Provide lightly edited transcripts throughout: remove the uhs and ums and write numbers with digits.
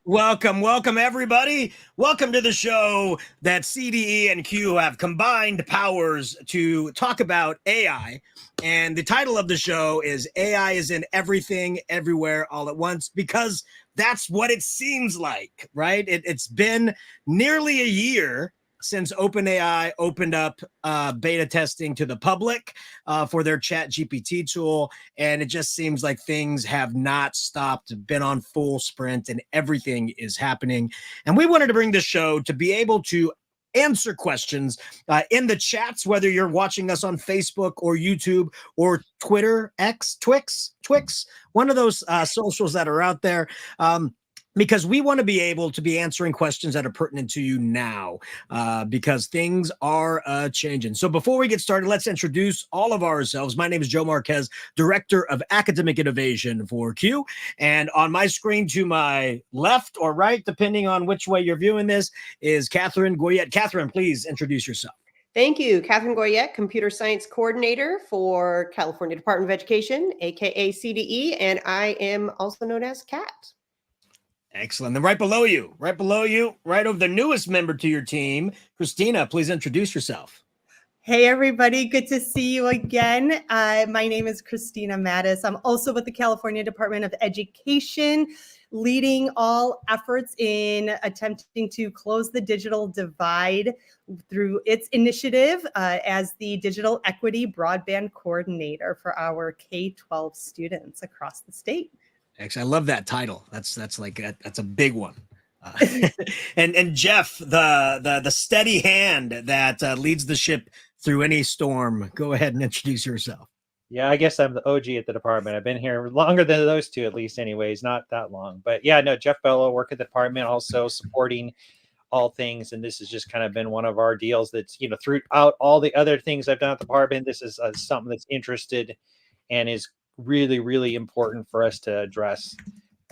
Welcome, everybody. Welcome to the show that CDE and Q have combined powers to talk about AI. And the title of the show is AI is in everything, everywhere, all at once, because that's what it seems like, right? It's been nearly a year since OpenAI opened up beta testing to the public for their Chat GPT tool. And it just seems like things have not stopped, been on full sprint, and everything is happening. And we wanted to bring this show to be able to answer questions in the chats, whether you're watching us on Facebook or YouTube or Twitter, Twix, one of those socials that are out there. Because we want to be able to be answering questions that are pertinent to you now, because things are changing. So before we get started, let's introduce all of ourselves. My name is Joe Marquez, Director of Academic Innovation for Q. And on my screen to my left or right, depending on which way you're viewing this, is Catherine Goyette. Catherine, please introduce yourself. Thank you. Catherine Goyette, Computer Science Coordinator for California Department of Education, aka CDE, and I am also known as CAT. Excellent. Then right below you, right over the newest member to your team, Christina, please introduce yourself. Hey, everybody. Good to see you again. My name is Christina Mattis. I'm also with the California Department of Education, leading all efforts in attempting to close the digital divide through its initiative as the Digital Equity Broadband Coordinator for our K-12 students across the state. Actually, I love that title. That's a big one. And Jeff, the steady hand that leads the ship through any storm. Go ahead and introduce yourself. Yeah, I guess I'm the OG at the department. I've been here longer than those two, at least, anyways. Not that long, but yeah, no. Jeff Bello, work at the department, also supporting all things, and this has just kind of been one of our deals. That's throughout all the other things I've done at the department, this is something that's interested and is really, really important for us to address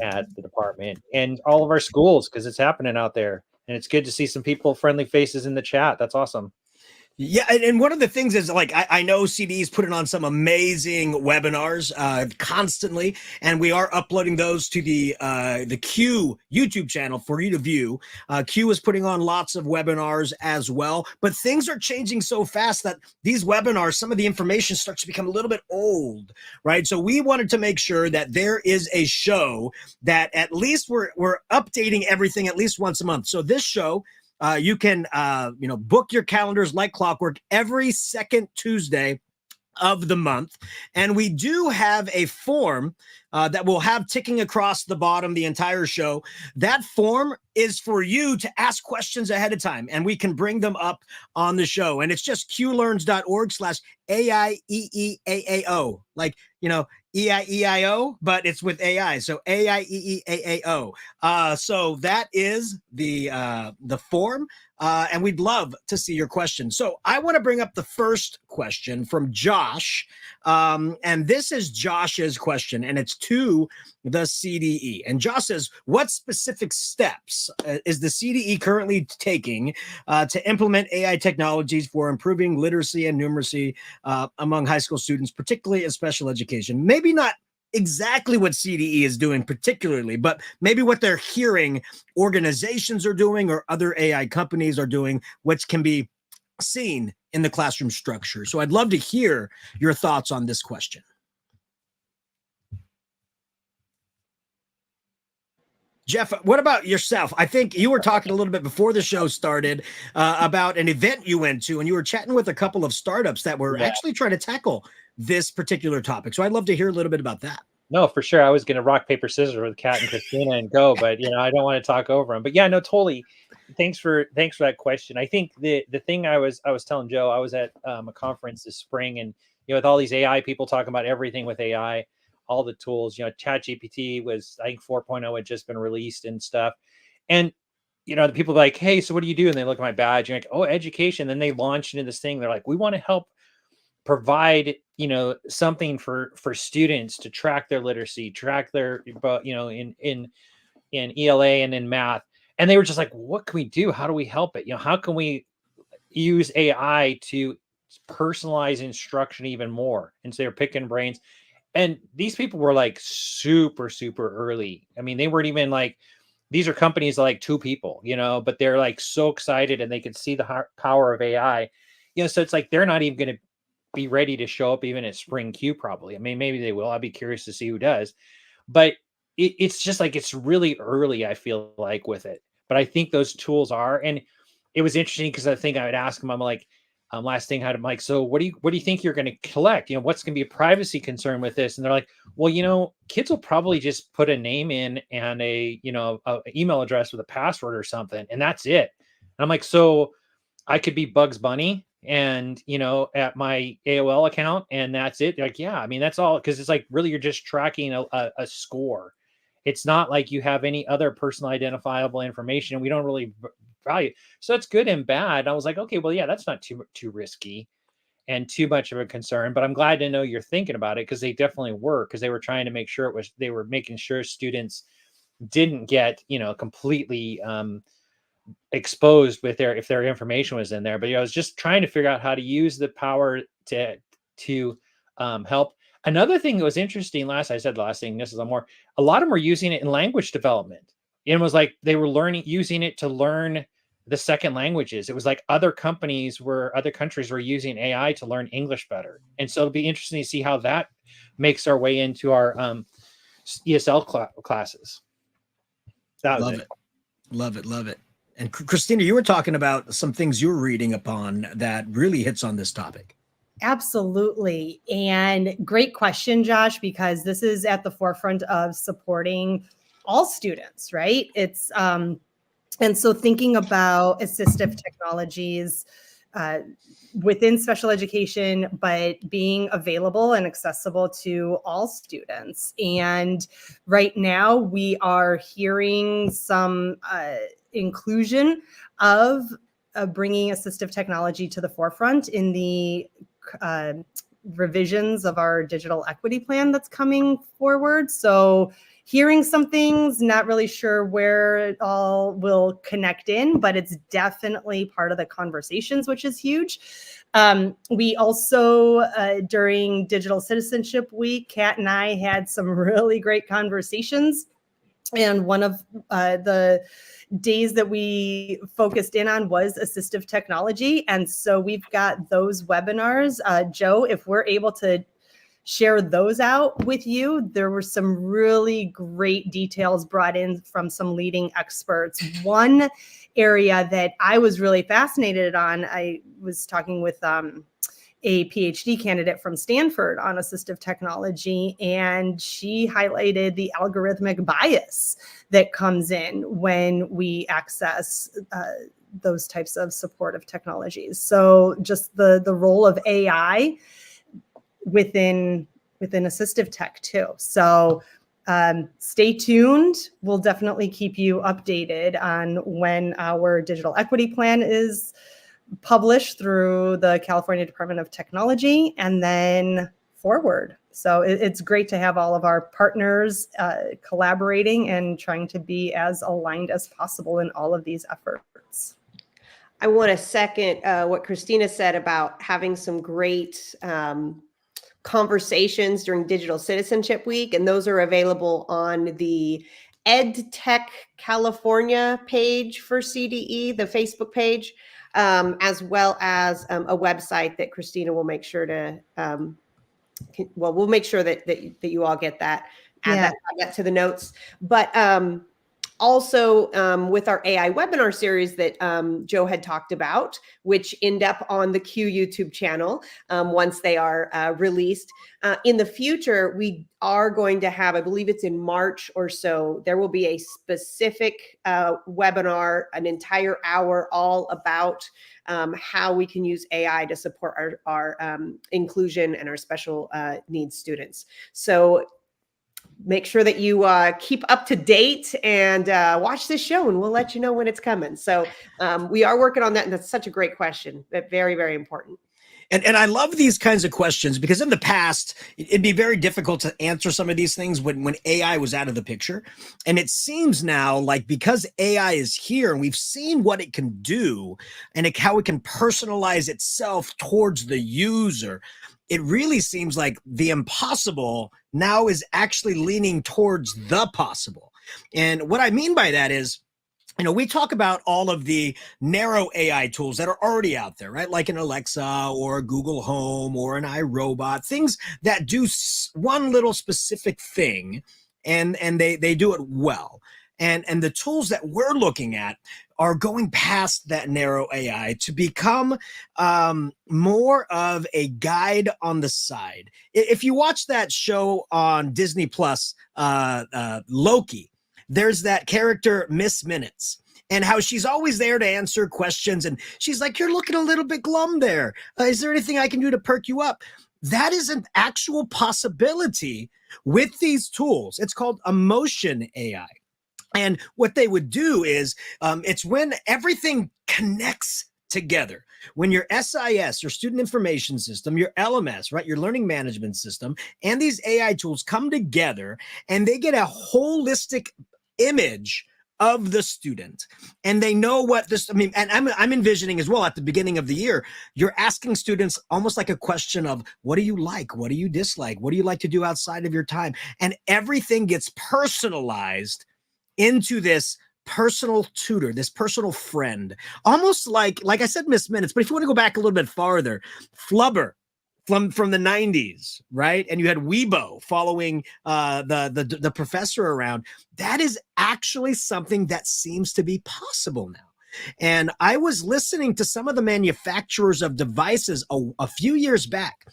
at the department and all of our schools, because it's happening out there. And it's good to see some friendly faces in the chat. That's awesome. Yeah, and one of the things is, like, I know CDE is putting on some amazing webinars constantly, and we are uploading those to the Q YouTube channel for you to view. Q is putting on lots of webinars as well, but things are changing so fast that these webinars, some of the information starts to become a little bit old, right? So we wanted to make sure that there is a show that at least we're updating everything at least once a month. So this show, you can, book your calendars like clockwork every second Tuesday of the month. And we do have a form that we'll have ticking across the bottom the entire show. That form is for you to ask questions ahead of time, and we can bring them up on the show. And it's just qlearns.org/AIEEAAO. Like, EIEIO, but it's with AI. So AIEEAAO. So that is the form. And we'd love to see your questions. So I want to bring up the first question from Josh. And this is Josh's question, and it's to the CDE. And Josh says, what specific steps is the CDE currently taking to implement AI technologies for improving literacy and numeracy among high school students, particularly in special education? Maybe not exactly what CDE is doing particularly, but maybe what they're hearing organizations are doing or other AI companies are doing, which can be seen in the classroom structure. So I'd love to hear your thoughts on this question. Jeff, what about yourself? I think you were talking a little bit before the show started about an event you went to, and you were chatting with a couple of startups that were actually trying to tackle this particular topic. So I'd love to hear a little bit about that. No, for sure. I was going to rock, paper, scissors with Kat and Christina and go, but I don't want to talk over them. But yeah, no, totally. Thanks for that question. I think the thing I was telling Joe, I was at a conference this spring, and with all these AI people talking about everything with AI, all the tools, Chat GPT was, I think 4.0 had just been released and stuff. And the people are like, hey, so what do you do? And they look at my badge and like, oh, education. Then they launch into this thing. They're like, we want to help provide something for students to track their literacy, track their in ELA and in math. And they were just like, what can we do? How do we help it? How can we use AI to personalize instruction even more? And so they're picking brains. and these people were like super, super early. I mean, they weren't even like, these are companies like 2 people, but they're like so excited and they can see the power of AI, so it's like, they're not even going to be ready to show up even at Spring Q probably. I mean, maybe they will. I'd be curious to see who does, but it's just like, it's really early, I feel like, with it. But I think those tools are, and it was interesting because I think I would ask them, I'm like, last thing, I'm like, so what do you think you're going to collect? What's going to be a privacy concern with this? And they're like, well, kids will probably just put a name in and a email address with a password or something, and that's it. And I'm like, so I could be Bugs Bunny and, at my AOL account, and that's it. Like, yeah, I mean, that's all. Cause it's like, really, you're just tracking a score. It's not like you have any other personal identifiable information. We don't really value. So it's good and bad. I was like, okay, well, yeah, that's not too risky and too much of a concern, but I'm glad to know you're thinking about it, because they definitely were, because they were trying to make sure they were making sure students didn't get, completely, exposed with if their information was in there. But I was just trying to figure out how to use the power to help. Another thing that was interesting, I said the last thing, this is a lot of them were using it in language development. It was like they were using it to learn the second languages. It was like other countries were using AI to learn English better. And so it'll be interesting to see how that makes our way into our ESL classes. That was it. Love it. Love it. And Christina, you were talking about some things you were reading upon that really hits on this topic. Absolutely. And great question, Josh, because this is at the forefront of supporting all students, right? It's, and so thinking about assistive technologies within special education, but being available and accessible to all students. And right now we are hearing some inclusion of bringing assistive technology to the forefront in the revisions of our digital equity plan that's coming forward. So hearing some things, not really sure where it all will connect in, but it's definitely part of the conversations, which is huge. We also, during Digital Citizenship Week, Kat and I had some really great conversations. And one of the days that we focused in on was assistive technology. And so we've got those webinars. Joe, if we're able to share those out with you, there were some really great details brought in from some leading experts. One area that I was really fascinated on, I was talking with a PhD candidate from Stanford on assistive technology, and she highlighted the algorithmic bias that comes in when we access those types of supportive technologies. So just the role of AI within assistive tech too. So stay tuned. We'll definitely keep you updated on when our digital equity plan is published through the California Department of Technology and then forward. So it's great to have all of our partners collaborating and trying to be as aligned as possible in all of these efforts. I want to second what Christina said about having some great conversations during Digital Citizenship Week, and those are available on the EdTech California page for CDE, the Facebook page, as well as a website that Christina will make sure to, we'll make sure that you all get that, add that to the notes. But also with our AI webinar series that Joe had talked about, which end up on the Q YouTube channel once they are released. In the future, we are going to have, I believe it's in March or so, there will be a specific webinar, an entire hour all about how we can use AI to support our inclusion and our special needs students. So make sure that you keep up to date and watch this show, and we'll let you know when it's coming. So we are working on that, and that's such a great question, but very, very important. And I love these kinds of questions because in the past, it'd be very difficult to answer some of these things when AI was out of the picture. And it seems now like because AI is here and we've seen what it can do and how it can personalize itself towards the user, it really seems like the impossible now is actually leaning towards the possible. And what I mean by that is, we talk about all of the narrow AI tools that are already out there, right? Like an Alexa or a Google Home or an iRobot, things that do one little specific thing and they do it well. And the tools that we're looking at are going past that narrow AI to become more of a guide on the side. If you watch that show on Disney Plus, Loki, there's that character Miss Minutes and how she's always there to answer questions. And she's like, you're looking a little bit glum there. Is there anything I can do to perk you up? That is an actual possibility with these tools. It's called emotion AI. And what they would do is it's when everything connects together. When your SIS, your student information system, your LMS, right, your learning management system, and these AI tools come together and they get a holistic image of the student and they know what this, and I'm envisioning as well at the beginning of the year, you're asking students almost like a question of what do you like? What do you dislike? What do you like to do outside of your time? And everything gets personalized into this personal tutor, this personal friend, almost like I said, Miss Minutes. But if you want to go back a little bit farther, Flubber from the 90s, right? And you had Weibo following the professor around. That is actually something that seems to be possible now. And I was listening to some of the manufacturers of devices a few years back,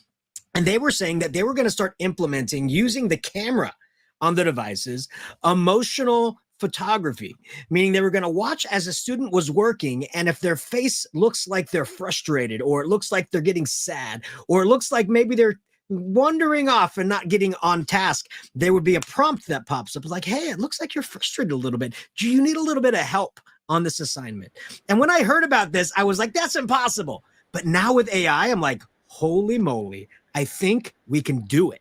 and they were saying that they were going to start implementing, using the camera on the devices, emotional photography, meaning they were going to watch as a student was working, and if their face looks like they're frustrated, or it looks like they're getting sad, or it looks like maybe they're wandering off and not getting on task, there would be a prompt that pops up like, hey, it looks like you're frustrated a little bit. Do you need a little bit of help on this assignment? And when I heard about this, I was like, that's impossible. But now with AI, I'm like, holy moly, I think we can do it.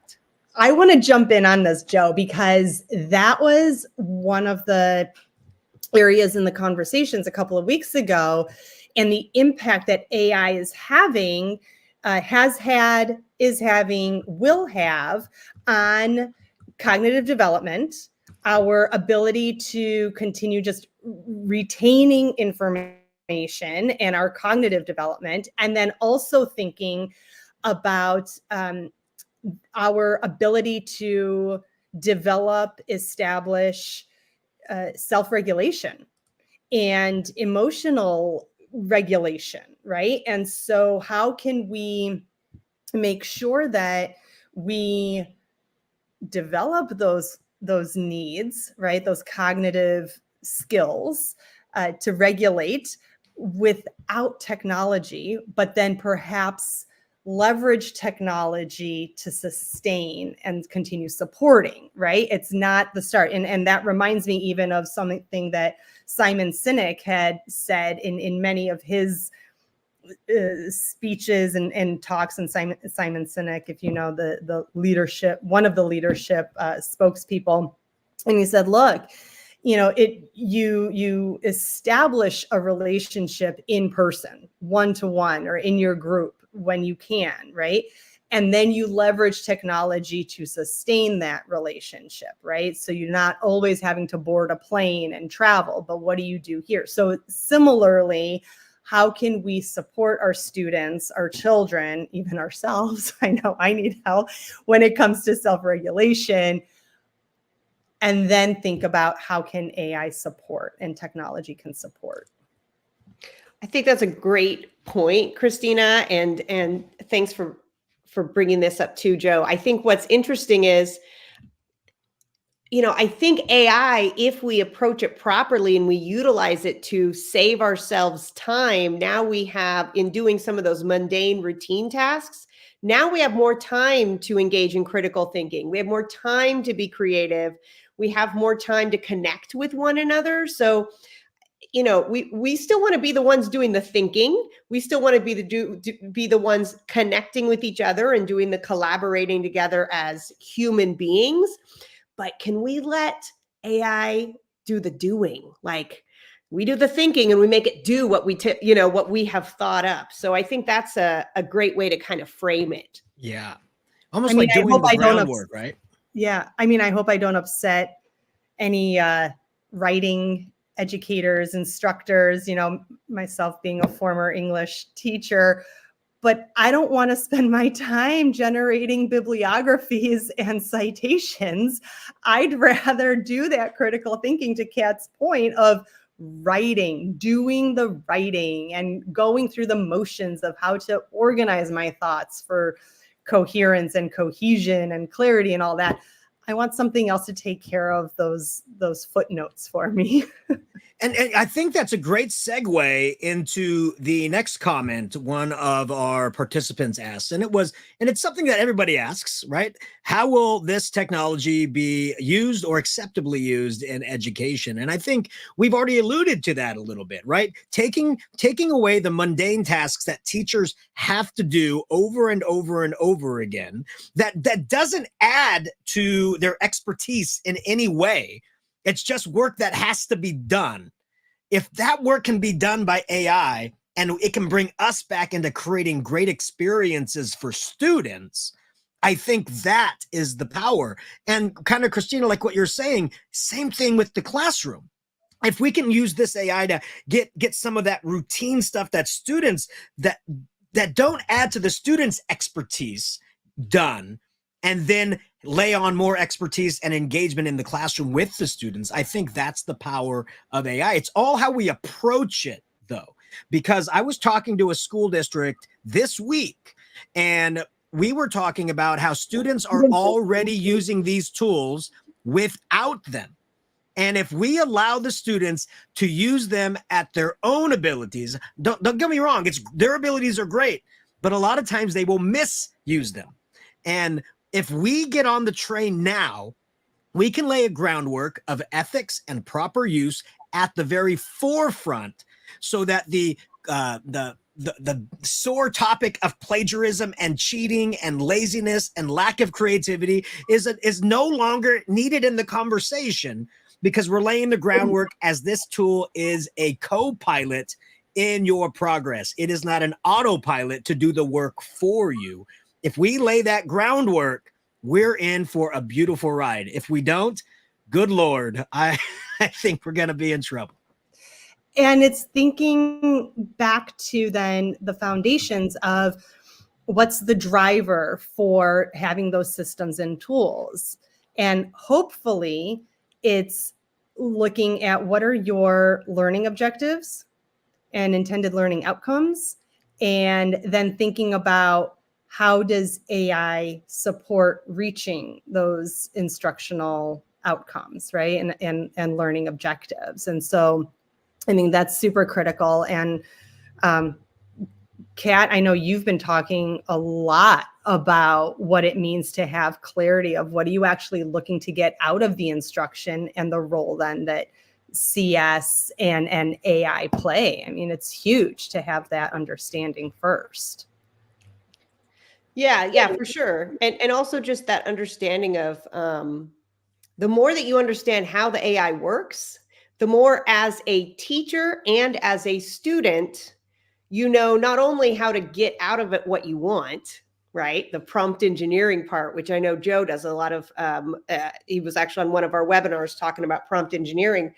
I want to jump in on this, Joe, because that was one of the areas in the conversations a couple of weeks ago, and the impact that AI is having, has had, is having, will have on cognitive development, our ability to continue just retaining information and our cognitive development, and then also thinking about our ability to develop, establish self-regulation and emotional regulation, right? And so how can we make sure that we develop those needs, right? Those cognitive skills to regulate without technology, but then perhaps leverage technology to sustain and continue supporting, right? It's not the start. And that reminds me even of something that Simon Sinek had said in many of his speeches and talks. And Simon Sinek, if you know the leadership, one of the leadership spokespeople, and he said, look, you establish a relationship in person, one-to-one, or in your group when you can, right? And then you leverage technology to sustain that relationship, right? So you're not always having to board a plane and travel, but what do you do here? So similarly, how can we support our students, our children, even ourselves? I know I need help when it comes to self-regulation. And then think about how can AI support and technology can support. I think that's a great point, Christina, and thanks for bringing this up too, Joe. I think what's interesting is, I think AI, if we approach it properly and we utilize it to save ourselves time, now we have, in doing some of those mundane routine tasks, now we have more time to engage in critical thinking. We have more time to be creative. We have more time to connect with one another. So you know, we still want to be the ones doing the thinking. We still want to be the ones connecting with each other and doing the collaborating together as human beings. But can we let AI do the doing? Like, we do the thinking and we make it do what what we have thought up. So I think that's a great way to kind of frame it. Yeah. Almost I mean, like I doing hope the I don't groundwork, right? Yeah. I mean, I hope I don't upset any writing educators, instructors, you know, myself being a former English teacher, but I don't want to spend my time generating bibliographies and citations. I'd rather do that critical thinking, to Kat's point, of writing, doing the writing and going through the motions of how to organize my thoughts for coherence and cohesion and clarity and all that. I want something else to take care of those footnotes for me. And I think that's a great segue into the next comment one of our participants asked. And it's something that everybody asks, right? How will this technology be used or acceptably used in education? And I think we've already alluded to that a little bit, right? Taking away the mundane tasks that teachers have to do over and over and over again, that doesn't add to their expertise in any way. It's just work that has to be done. If that work can be done by AI and it can bring us back into creating great experiences for students, I think that is the power. And kind of, Christina, like what you're saying, same thing with the classroom. If we can use this AI to get some of that routine stuff that students that don't add to the students' expertise done, and then lay on more expertise and engagement in the classroom with the students, I think that's the power of AI. It's all how we approach it, though, because I was talking to a school district this week, and we were talking about how students are already using these tools without them. And if we allow the students to use them at their own abilities, don't get me wrong, their abilities are great, but a lot of times they will misuse them. And if we get on the train now, we can lay a groundwork of ethics and proper use at the very forefront, so that the sore topic of plagiarism and cheating and laziness and lack of creativity is no longer needed in the conversation, because we're laying the groundwork as this tool is a co-pilot in your progress. It is not an autopilot to do the work for you. If we lay that groundwork, we're in for a beautiful ride. If we don't, good Lord, I think we're going to be in trouble. And it's thinking back to then the foundations of what's the driver for having those systems and tools. And hopefully it's looking at what are your learning objectives and intended learning outcomes, and then thinking about how does AI support reaching those instructional outcomes, right? And learning objectives. And so I think that's super critical. And Kat, I know you've been talking a lot about what it means to have clarity of what are you actually looking to get out of the instruction, and the role then that CS and AI play. I mean, it's huge to have that understanding first. Yeah, for sure. And also just that understanding of the more that you understand how the AI works, the more as a teacher and as a student, you know not only how to get out of it what you want, right? The prompt engineering part, which I know Joe does a lot of. He was actually on one of our webinars talking about prompt engineering,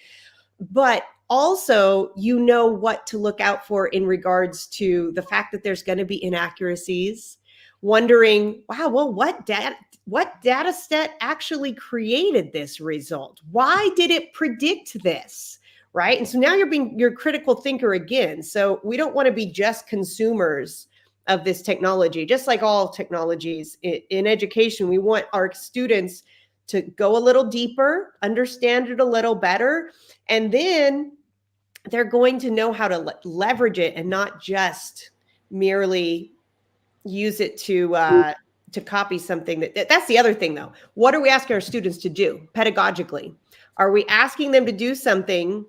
but also you know what to look out for in regards to the fact that there's going to be inaccuracies, wondering, wow, well, what data set actually created this result? Why did it predict this? Right. And so now you're being your critical thinker again. So we don't want to be just consumers of this technology. Just like all technologies in education, we want our students to go a little deeper, understand it a little better, and then they're going to know how to leverage it and not just merely use it to copy something. That's the other thing, though. What are we asking our students to do pedagogically? Are we asking them to do something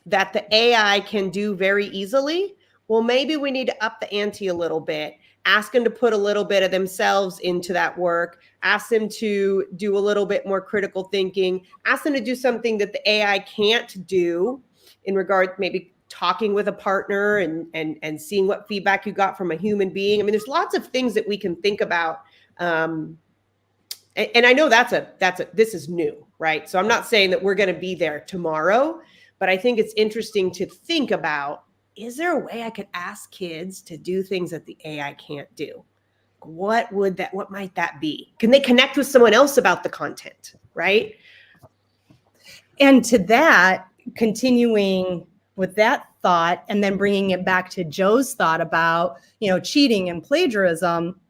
that the AI can do very easily, well, maybe we need to up the ante a little bit, ask them to put a little bit of themselves into that work, ask them to do a little bit more critical thinking, ask them to do something that the AI can't do in regard maybe talking with a partner and seeing what feedback you got from a human being. I mean, there's lots of things that we can think about. And I know this is new, right? So I'm not saying that we're going to be there tomorrow, but I think it's interesting to think about, is there a way I could ask kids to do things that the AI can't do? What might that be? Can they connect with someone else about the content, right? And to that, continuing with that thought and then bringing it back to Joe's thought about, cheating and plagiarism,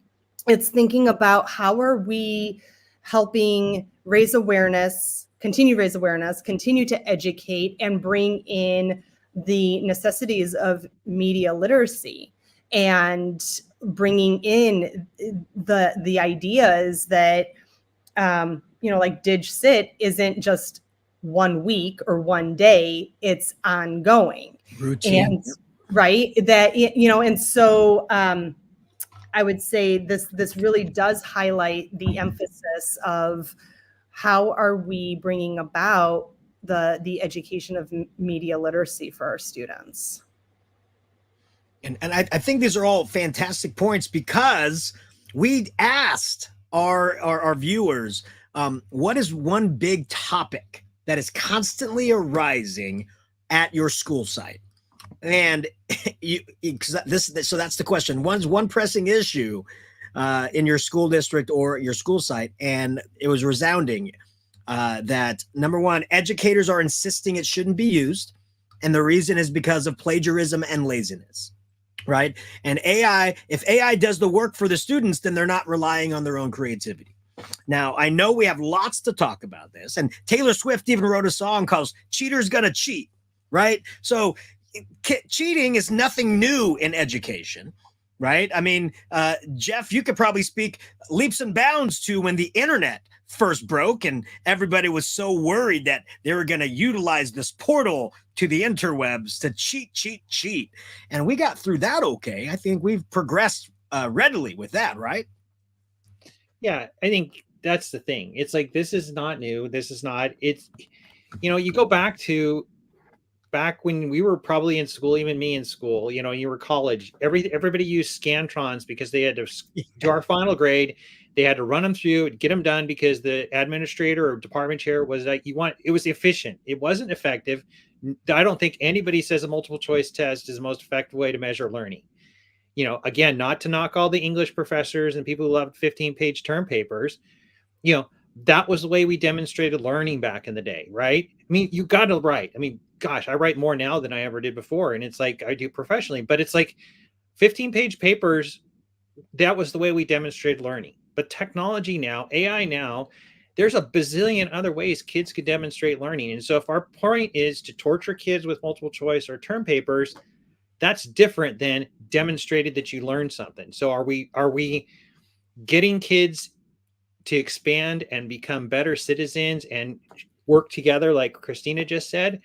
it's thinking about how are we helping raise awareness, continue to educate and bring in the necessities of media literacy, and bringing in the ideas that, like DigSit isn't just 1 week or 1 day, it's ongoing. Routine. And right, that, and so I would say this really does highlight the emphasis of how are we bringing about the education of media literacy for our students. And I think these are all fantastic points, because we asked our viewers, what is one big topic that is constantly arising at your school site? And so that's the question. One pressing issue in your school district or your school site, and it was resounding that number one, educators are insisting it shouldn't be used, and the reason is because of plagiarism and laziness, right? And if AI does the work for the students, then they're not relying on their own creativity. Now, I know we have lots to talk about this, and Taylor Swift even wrote a song called "Cheater's Gonna Cheat," right? So cheating is nothing new in education, right? I mean, Jeff, you could probably speak leaps and bounds to when the internet first broke and everybody was so worried that they were going to utilize this portal to the interwebs to cheat. And we got through that okay. I think we've progressed readily with that, right? Yeah, I think that's the thing. It's like, this is not new. You go back when we were probably in school, even me in school, you were college, everybody used Scantrons because they had to do our final grade. They had to run them through, get them done, because the administrator or department chair was like, it was efficient. It wasn't effective. I don't think anybody says a multiple choice test is the most effective way to measure learning. Again, not to knock all the English professors and people who loved 15-page term papers, that was the way we demonstrated learning back in the day, right? I mean, you got to write. I mean, gosh, I write more now than I ever did before. And it's like, I do professionally, but it's like 15-page papers. That was the way we demonstrated learning. But technology now, AI now, there's a bazillion other ways kids could demonstrate learning. And so if our point is to torture kids with multiple choice or term papers, that's different than demonstrated that you learned something. So are we getting kids to expand and become better citizens and work together, like Christina just said?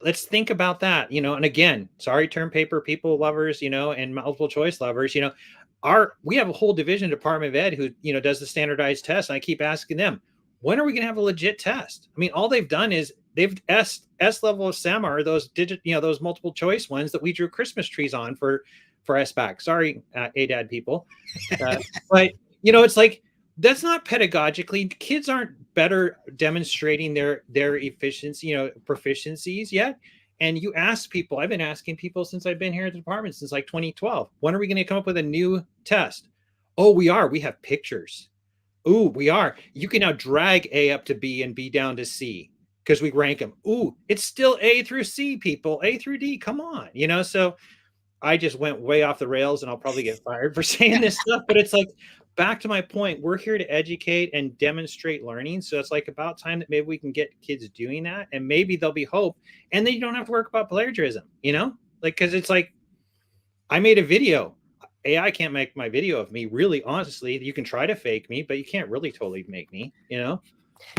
Let's think about that, and again, sorry, term paper people lovers, and multiple choice lovers, we have a whole division Department of Ed who, does the standardized test. And I keep asking them, when are we going to have a legit test? I mean, all they've done is they've S level of SEM are those those multiple choice ones that we drew Christmas trees on for SBAC. Sorry, ADAD people. But, it's like, that's not pedagogically. Kids aren't better demonstrating their efficiency, proficiencies yet. And you ask people, I've been asking people since I've been here at the department since like 2012, when are we going to come up with a new test? Oh, we have pictures. Ooh, we are. You can now drag A up to B and B down to C because we rank them. Ooh, it's still A through C, people. A through D. Come on. So I just went way off the rails, and I'll probably get fired for saying this stuff, but it's like, back to my point, we're here to educate and demonstrate learning. So it's like about time that maybe we can get kids doing that, and maybe there'll be hope. And then you don't have to work about plagiarism, because it's like, I made a video. AI can't make my video of me, really, honestly. You can try to fake me, but you can't really totally make me,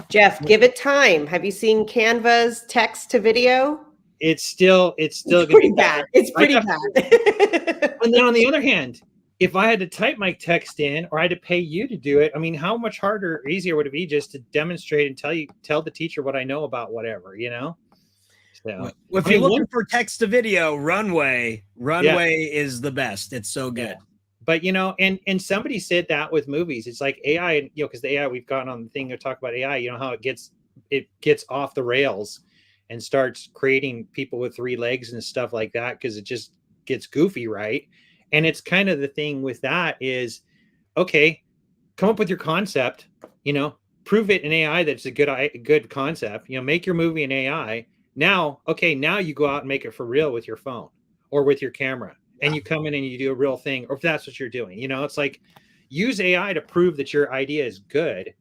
Jeff, give it time. Have you seen Canva's text to video? it's still It's gonna pretty be bad. It's I pretty have bad. And then on the other hand, if I had to type my text in or I had to pay you to do it, I mean, how much harder or easier would it be just to demonstrate and tell the teacher what I know about whatever, you know? So Well, if I you're mean, looking for text to video, Runway is the best. It's so good. yeah. But you know, and somebody said that with movies, it's like AI, you know, because the AI we've gotten on the thing to talk about AI, you know, how it gets off the rails and starts creating people with 3 legs and stuff like that because it just gets goofy, right? And it's kind of the thing with that is, okay, come up with your concept, you know, prove it in AI that's a good concept, you know, make your movie in AI. Now, okay, now you go out and make it for real with your phone or with your camera, and you come in and you do a real thing, or if that's what you're doing, you know, it's like use AI to prove that your idea is good.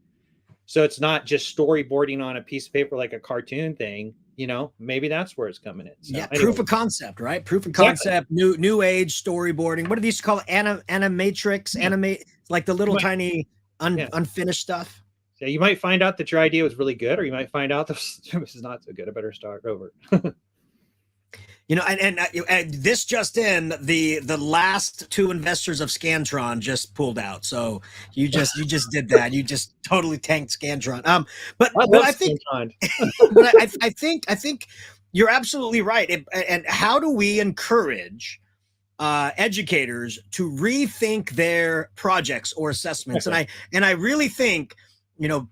So it's not just storyboarding on a piece of paper like a cartoon thing, you know, maybe that's where it's coming in. So Yeah, anyway, proof of concept, right? Proof of exactly. concept, new age storyboarding. What do these call it? Animatrix, Yeah. animate, like the little tiny Yeah. unfinished stuff. So you might find out that your idea was really good, or you might find out this is not so good. I better start over. You know, and this just in, the last 2 investors of Scantron just pulled out. So you just did that. You just totally tanked Scantron. But I think but I think you're absolutely right. And how do we encourage educators to rethink their projects or assessments? And I really think, you know,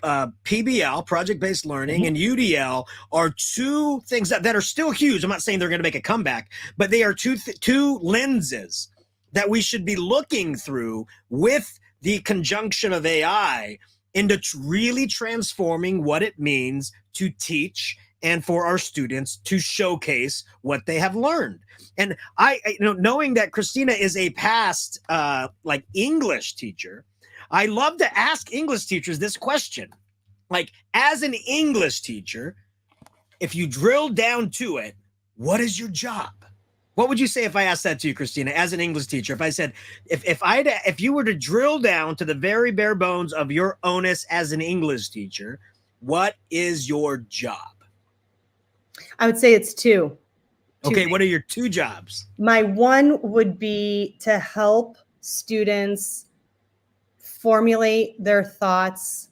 PBL, project-based learning, and UDL are 2 things that are still huge. I'm not saying they're going to make a comeback, but they are two lenses that we should be looking through with the conjunction of AI into really transforming what it means to teach and for our students to showcase what they have learned. And I you know, knowing that Christina is a past like English teacher, I love to ask English teachers this question. Like, as an English teacher, if you drill down to it, what is your job? What would you say if I asked that to you, Christina, as an English teacher? If I said, if you were to drill down to the very bare bones of your onus as an English teacher, what is your job? I would say it's 2. Okay, what are your 2 jobs? My one would be to help students formulate their thoughts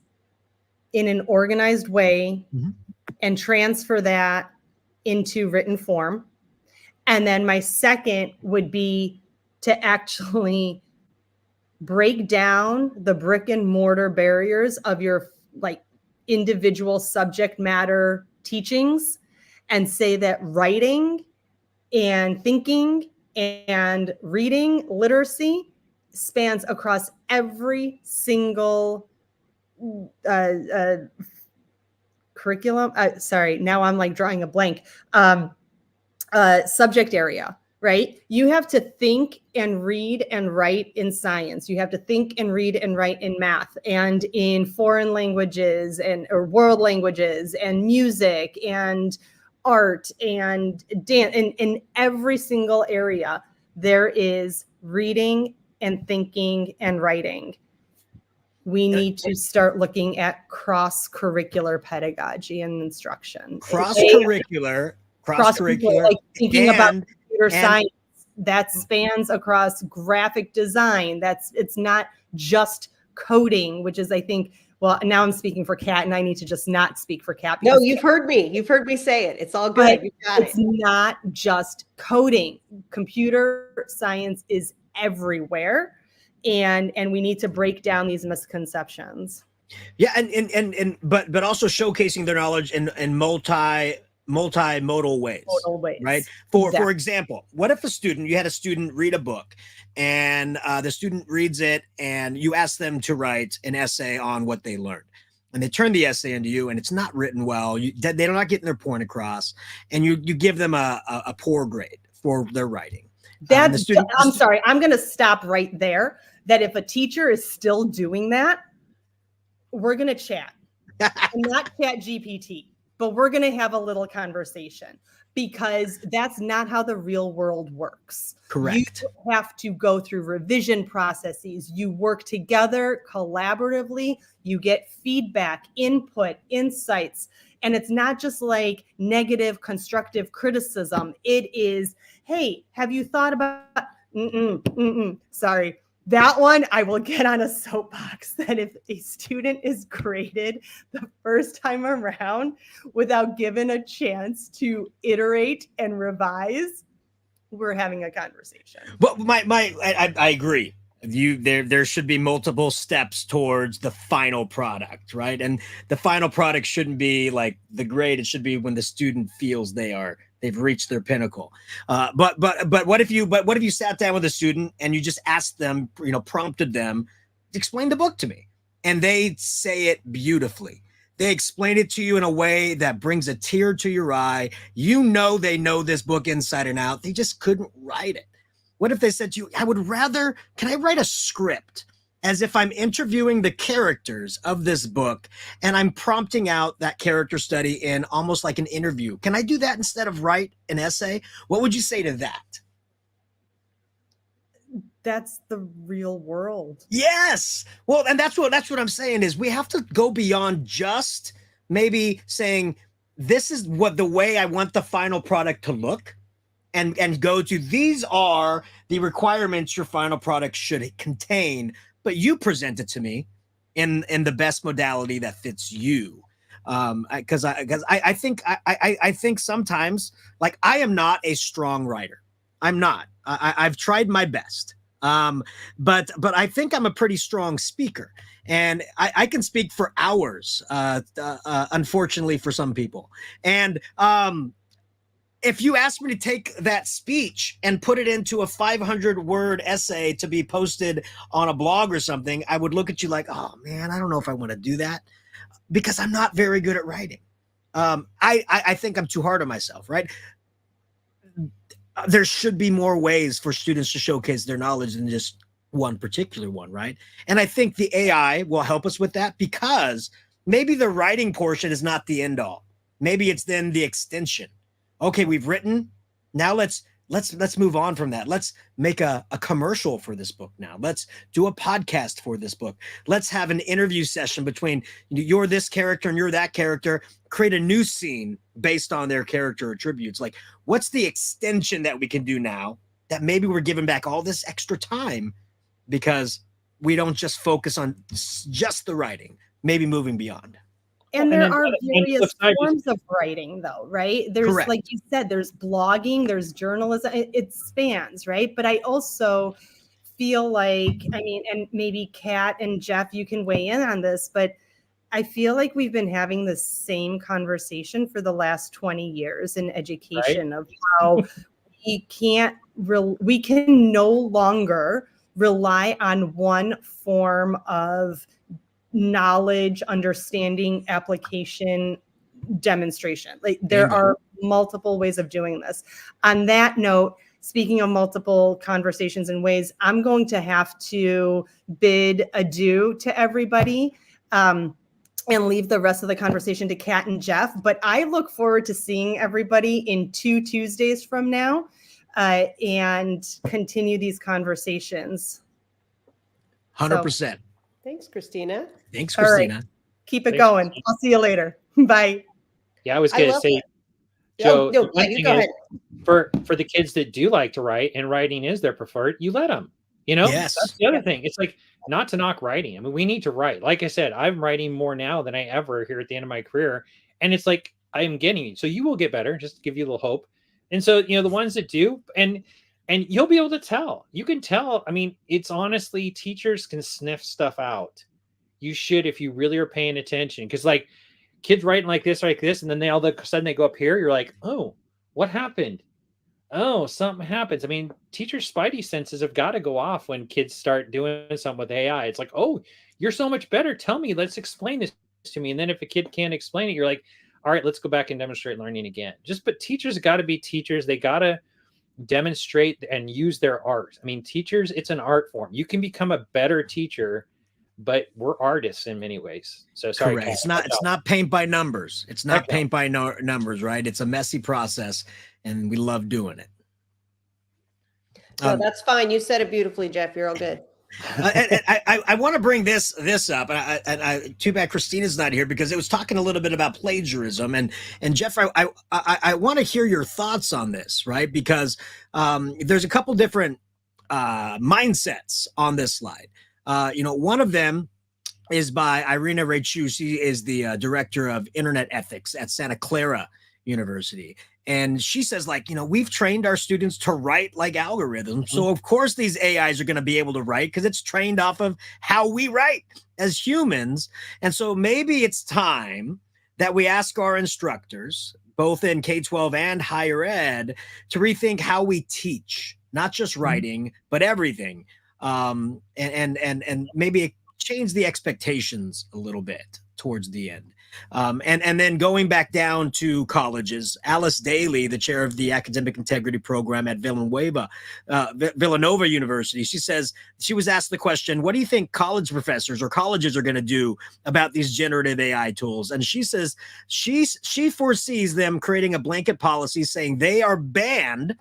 in an organized way and transfer that into written form. And then my second would be to actually break down the brick and mortar barriers of your like individual subject matter teachings and say that writing and thinking and reading literacy spans across every single curriculum. Sorry, now I'm like drawing a blank. Subject area, right? You have to think and read and write in science. You have to think and read and write in math and in foreign languages or world languages and music and art and dance. In every single area, there is reading and thinking and writing. We need to start looking at cross-curricular pedagogy and instruction. Cross-curricular, like thinking about computer science that spans across graphic design. It's not just coding, which is, I think, well, now I'm speaking for Kat, and I need to just not speak for Kat. No, you've heard me. You've heard me say it. It's all good. You got it's not just coding. Computer science is everywhere, and we need to break down these misconceptions. Yeah, but also showcasing their knowledge in multimodal ways, right? For example, what if you had a student read a book, and the student reads it, and you ask them to write an essay on what they learned, and they turn the essay into you, and it's not written well. They're not getting their point across, and you give them a poor grade for their wrining. I'm sorry, I'm going to stop right there. That if a teacher is still doing that, we're going to chat. Not chat GPT, but we're going to have a little conversation, because that's not how the real world works. Correct. You have to go through revision processes. You work together collaboratively. You get feedback, input, insights. And it's not just like negative, constructive criticism. It is, hey, have you thought about, sorry. That one, I will get on a soapbox that if a student is graded the first time around without given a chance to iterate and revise, we're having a conversation. But I agree. There should be multiple steps towards the final product, right? And the final product shouldn't be like the grade. It should be when the student feels they've reached their pinnacle. But what if you sat down with a student and you just asked them, prompted them, explain the book to me, and they say it beautifully. They explain it to you in a way that brings a tear to your eye. They know this book inside and out. They just couldn't write it. What if they said to you, can I write a script as if I'm interviewing the characters of this book and I'm prompting out that character study in almost like an interview? Can I do that instead of write an essay? What would you say to that? That's the real world. Yes. Well, and that's what I'm saying is we have to go beyond just maybe saying this is the way I want the final product to look, and go to these are the requirements your final product should contain, but you present it to me in the best modality that fits you. Because I think sometimes, like, I am not a strong writer. I'm not. I've tried my best. But I think I'm a pretty strong speaker, and I can speak for hours, unfortunately for some people. And if you ask me to take that speech and put it into a 500-word essay to be posted on a blog or something, I would look at you like, oh man, I don't know if I want to do that, because I'm not very good at writing. I think I'm too hard on myself, right? There should be more ways for students to showcase their knowledge than just one particular one, right? And I think the AI will help us with that, because maybe the writing portion is not the end all. Maybe it's then the extension. Okay, we've written. Now let's move on from that. Let's make a commercial for this book now. Let's do a podcast for this book. Let's have an interview session between you're this character and you're that character. Create a new scene based on their character attributes. Like, what's the extension that we can do now that maybe we're giving back all this extra time because we don't just focus on just the writing, maybe moving beyond. And there are various forms of writing, though, right? There's, correct, like you said, there's blogging, there's journalism. It spans, right? But I also feel like, I mean, and maybe Kat and Jeff, you can weigh in on this, but I feel like we've been having the same conversation for the last 20 years in education, right? Of how we can no longer rely on one form of knowledge, understanding, application, demonstration. Like, there are multiple ways of doing this. On that note, speaking of multiple conversations and ways, I'm going to have to bid adieu to everybody and leave the rest of the conversation to Kat and Jeff. But I look forward to seeing everybody in 2 Tuesdays from now and continue these conversations. 100%. Thanks, Christina. Thanks, Christina. Right. Keep it going. I'll see you later. Bye. Yeah, I was going to say, it. Joe, No, you go ahead. For the kids that do like to write and writing is their preferred, you let them. Yes. That's the other thing. It's like, not to knock writing. I mean, we need to write. Like I said, I'm writing more now than I ever here at the end of my career. And it's like, I'm getting, so you will get better, just to give you a little hope. And so, the ones that do, and you'll be able to tell. You can tell. I mean, it's honestly, teachers can sniff stuff out. You should, if you really are paying attention. Because, like, kids writing like this, and then all of a sudden they go up here, you're like, oh, what happened? Oh, something happens. I mean, teachers' spidey senses have got to go off when kids start doing something with AI. It's like, oh, you're so much better. Tell me, let's explain this to me. And then if a kid can't explain it, you're like, all right, let's go back and demonstrate learning again. But teachers got to be teachers. They got to demonstrate and use their art. I mean, teachers, it's an art form. You can become a better teacher, but we're artists in many ways. So sorry. Correct. It's not paint by numbers. It's not paint by numbers, right? It's a messy process, and we love doing it. No, that's fine. You said it beautifully, Jeff. You're all good. And I want to bring this up. Too bad Christina's not here because it was talking a little bit about plagiarism. And Jeff, I want to hear your thoughts on this, right? Because there's a couple different mindsets on this slide. One of them is by Irina Raichu. She is the director of internet ethics at Santa Clara University. And she says, we've trained our students to write like algorithms. So, of course, these AIs are going to be able to write because it's trained off of how we write as humans. And so maybe it's time that we ask our instructors, both in K-12 and higher ed, to rethink how we teach, not just writing, but everything. And maybe change the expectations a little bit towards the end. And then going back down to colleges, Alice Daly, the chair of the academic integrity program at Villanova University, she says she was asked the question, what do you think college professors or colleges are going to do about these generative AI tools? And she says she foresees them creating a blanket policy saying they are banned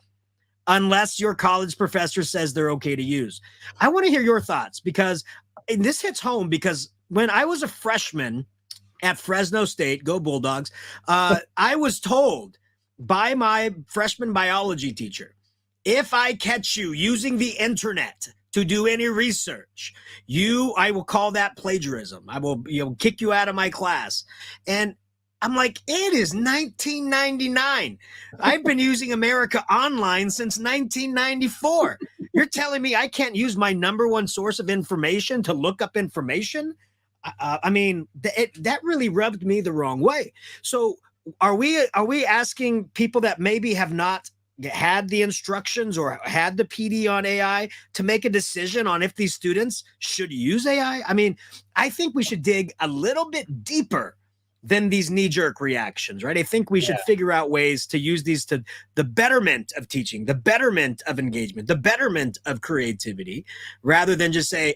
unless your college professor says they're okay to use. I want to hear your thoughts because this hits home because when I was a freshman at Fresno State, go Bulldogs, I was told by my freshman biology teacher, if I catch you using the internet to do any research, I will call that plagiarism. I will kick you out of my class. And I'm like, it is 1999. I've been using America Online since 1994. You're telling me I can't use my number one source of information to look up information? That really rubbed me the wrong way. So are we asking people that maybe have not had the instructions or had the PD on AI to make a decision on if these students should use AI? I think we should dig a little bit deeper than these knee-jerk reactions, right? I think we should figure out ways to use these to the betterment of teaching, the betterment of engagement, the betterment of creativity, rather than just say,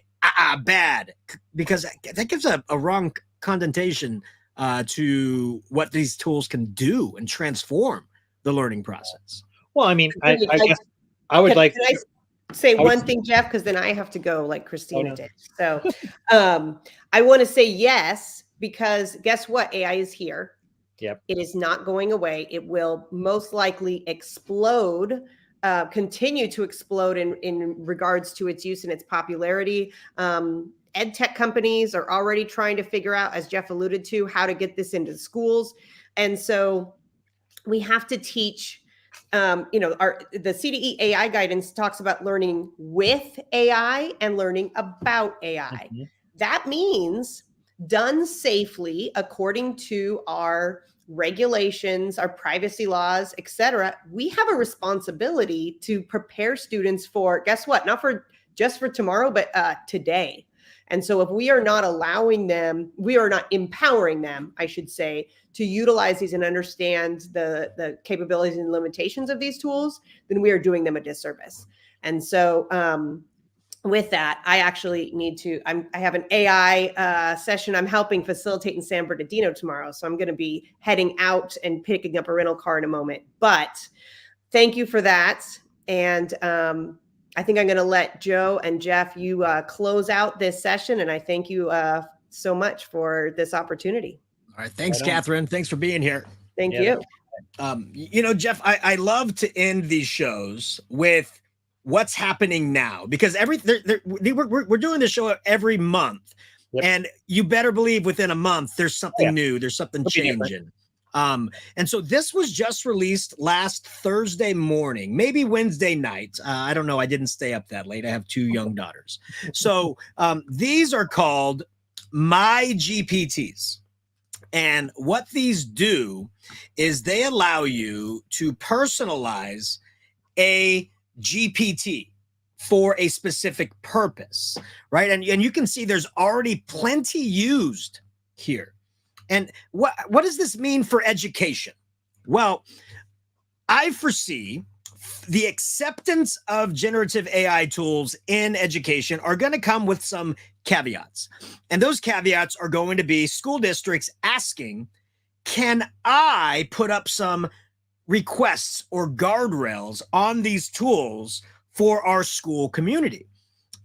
bad, because that gives a wrong connotation to what these tools can do and transform the learning process. Well, I guess I would like. Can I say one thing, Jeff? Because then I have to go like Christina did. So I want to say yes, because guess what? AI is here. Yep. It is not going away. It will most likely explode, continue to explode in regards to its use and its popularity. Ed tech companies are already trying to figure out, as Jeff alluded to, how to get this into schools. And so we have to teach, the CDE AI guidance talks about learning with AI and learning about AI. Mm-hmm. That means done safely according to our regulations, our privacy laws, et cetera. We have a responsibility to prepare students for, guess what? Not for just for tomorrow, but today. And so if we are not allowing them, we are not empowering them, I should say, to utilize these and understand the capabilities and limitations of these tools, then we are doing them a disservice. And so with that, I actually need to, I have an AI session I'm helping facilitate in San Bernardino tomorrow. So I'm going to be heading out and picking up a rental car in a moment. But thank you for that. And I think I'm going to let Joe and Jeff, you close out this session. And I thank you so much for this opportunity. All right. Thanks, Catherine. Thanks for being here. Thank you. Jeff, I love to end these shows with what's happening now, because we're doing this show every month. Yep. And you better believe within a month, there's something new. There's something changing. And so this was just released last Thursday morning, maybe Wednesday night. I don't know. I didn't stay up that late. I have 2 young daughters. So these are called My GPTs. And what these do is they allow you to personalize a GPT for a specific purpose, right? And you can see there's already plenty used here. And what does this mean for education? Well, I foresee the acceptance of generative AI tools in education are going to come with some caveats. And those caveats are going to be school districts asking, can I put up some requests or guardrails on these tools for our school community?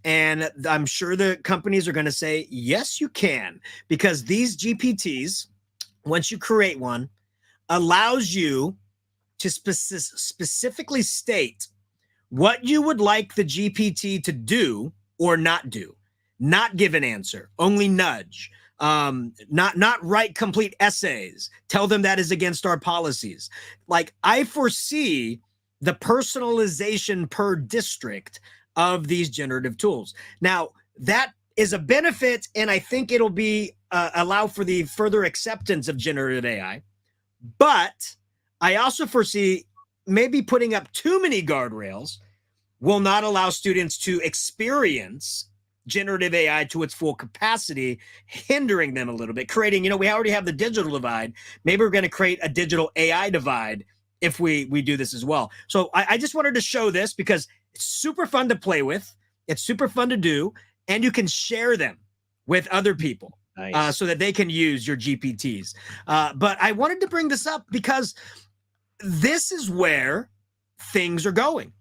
And I'm sure the companies are going to say, yes, you can, because these GPTs, once you create one, allows you to specifically state what you would like the GPT to do or not do, not give an answer, only nudge, not write complete essays, tell them that is against our policies. Like, I foresee the personalization per district of these generative tools. Now, that is a benefit, and I think it'll be allow for the further acceptance of generative AI. But I also foresee maybe putting up too many guardrails will not allow students to experience generative AI to its full capacity, hindering them a little bit, creating, we already have the digital divide. Maybe we're going to create a digital AI divide if we do this as well. So I just wanted to show this because it's super fun to play with. It's super fun to do. And you can share them with other people. Nice. So that they can use your GPTs. But I wanted to bring this up because this is where things are going.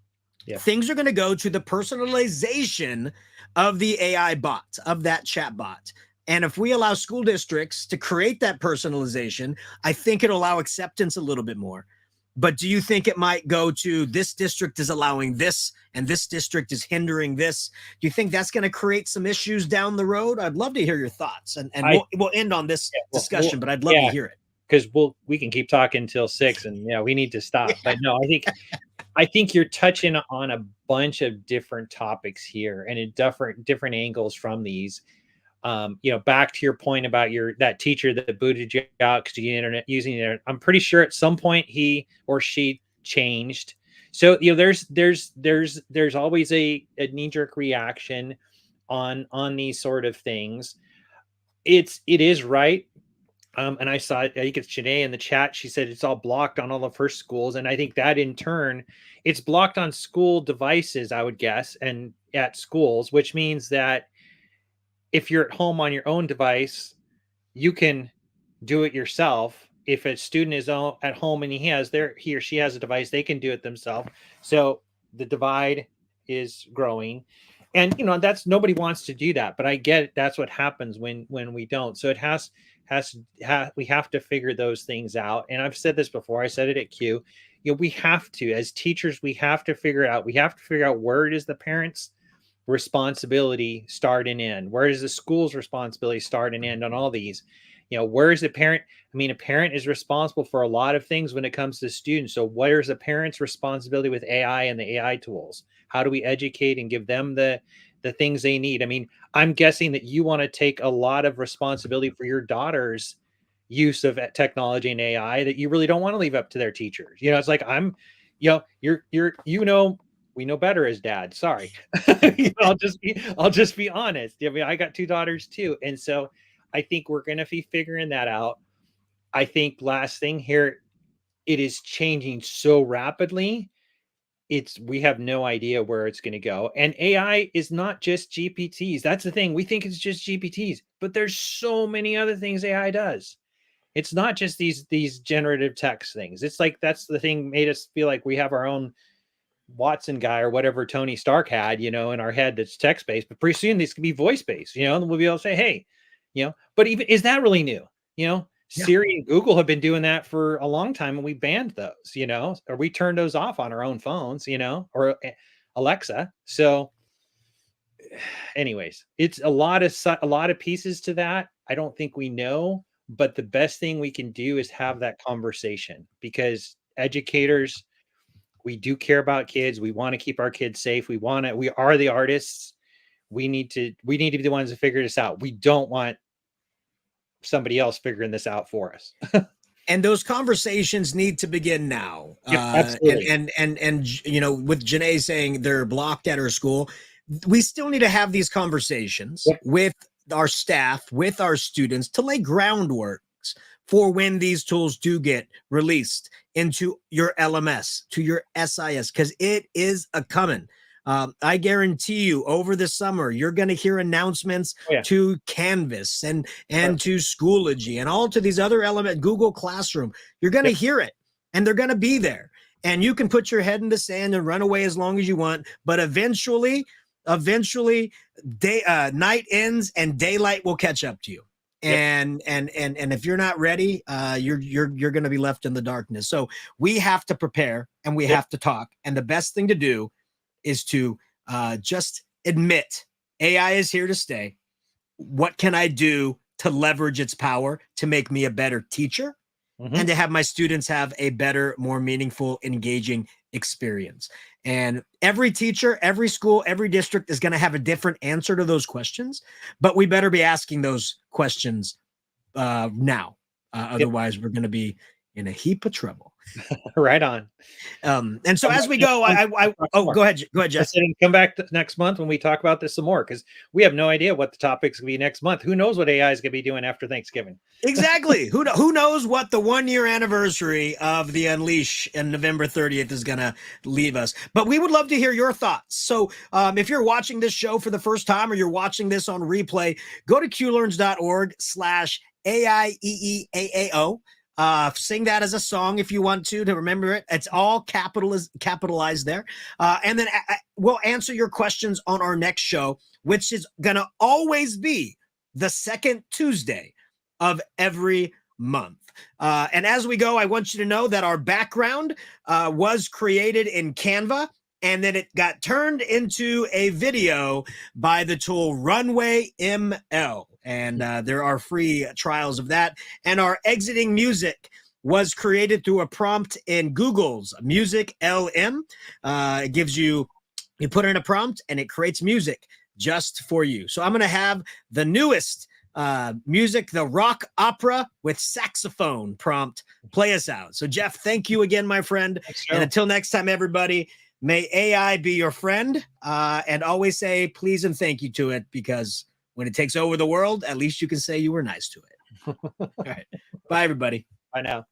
Yeah. Things are going to go to the personalization of the AI bot, of that chat bot. And if we allow school districts to create that personalization, I think it'll allow acceptance a little bit more. But do you think it might go to this district is allowing this and this district is hindering this? Do you think that's going to create some issues down the road? I'd love to hear your thoughts. And we'll end on this discussion, but I'd love to hear it. Because we can keep talking until 6 and we need to stop. But no, I think you're touching on a bunch of different topics here and in different angles from these. Back to your point about that teacher that booted you out because using the internet. I'm pretty sure at some point he or she changed. So there's always a knee-jerk reaction on these sort of things. It is right. And I saw, I think it's Janae in the chat. She said it's all blocked on all of her schools. And I think that in turn, it's blocked on school devices, I would guess, and at schools, which means that if you're at home on your own device, you can do it yourself. If a student is at home and he or she has a device, they can do it themselves. So the divide is growing. And, that's nobody wants to do that. But I get it. That's what happens when we don't. So it we have to figure those things out. And I've said this before. I said it at Q. We have to, as teachers, we have to figure it out. We have to figure out where does the parents' responsibility start and end? Where does the school's responsibility start and end on all these? Where is the parent? I mean, a parent is responsible for a lot of things when it comes to students. So where is a parent's responsibility with AI and the AI tools? How do we educate and give them the things they need? I mean, I'm guessing that you want to take a lot of responsibility for your daughter's use of technology and AI that you really don't want to leave up to their teachers. It's like, we know better as dad. Sorry. I'll just be honest. I mean, I got 2 daughters too. And so I think we're going to be figuring that out. I think last thing here, it is changing so rapidly. We have no idea where it's going to go. And AI is not just GPTs. That's the thing. We think it's just GPTs, but there's so many other things AI does. It's not just these generative text things. It's like, that's the thing made us feel like we have our own Watson guy or whatever Tony Stark had, in our head that's text-based, but pretty soon these can be voice-based, and we'll be able to say, hey, but even, is that really new? Siri and Google have been doing that for a long time and we banned those, or we turned those off on our own phones, or Alexa. So anyways, it's a lot of pieces to that. I don't think we know, but the best thing we can do is have that conversation, because educators, we do care about kids. We want to keep our kids safe. We are the artists. We need to be the ones to figure this out. We don't want somebody else figuring this out for us. And those conversations need to begin now. Yep, absolutely. And with Janae saying they're blocked at her school, we still need to have these conversations with our staff, with our students, to lay groundwork for when these tools do get released into your LMS, to your SIS, because it is a coming. I guarantee you over the summer, you're going to hear announcements to Canvas and to Schoology and all to these other elements, Google Classroom. You're going to hear it, and they're going to be there. And you can put your head in the sand and run away as long as you want. But eventually, eventually night ends and daylight will catch up to you. And if you're not ready, you're going to be left in the darkness. So we have to prepare and we have to talk. And the best thing to do is to just admit AI is here to stay. What can I do to leverage its power to make me a better teacher and to have my students have a better, more meaningful, engaging experience? And every teacher, every school, every district is going to have a different answer to those questions, but we better be asking those questions now. Otherwise, we're going to be in a heap of trouble. Right on. And so as we go, go ahead, Jeff. I said, come back next month when we talk about this some more, because we have no idea what the topics will be next month. Who knows what AI is going to be doing after Thanksgiving? Exactly. Who knows what the 1-year anniversary of the Unleash and November 30th is going to leave us. But we would love to hear your thoughts. So if you're watching this show for the first time or you're watching this on replay, go to qlearns.org/AIEEAAO. Sing that as a song if you want to remember it. It's all capitalized there. And then we'll answer your questions on our next show, which is going to always be the second Tuesday of every month. And as we go, I want you to know that our background was created in Canva, and then it got turned into a video by the tool Runway ML. And there are free trials of that. And our exiting music was created through a prompt in Google's Music LM. It gives you put in a prompt and it creates music just for you. So I'm going to have the newest music, the rock opera with saxophone prompt, play us out. So Jeff, thank you again, my friend. And until next time, everybody, may AI be your friend, and always say please and thank you to it, because when it takes over the world, at least you can say you were nice to it. All right. Bye, everybody. Bye now.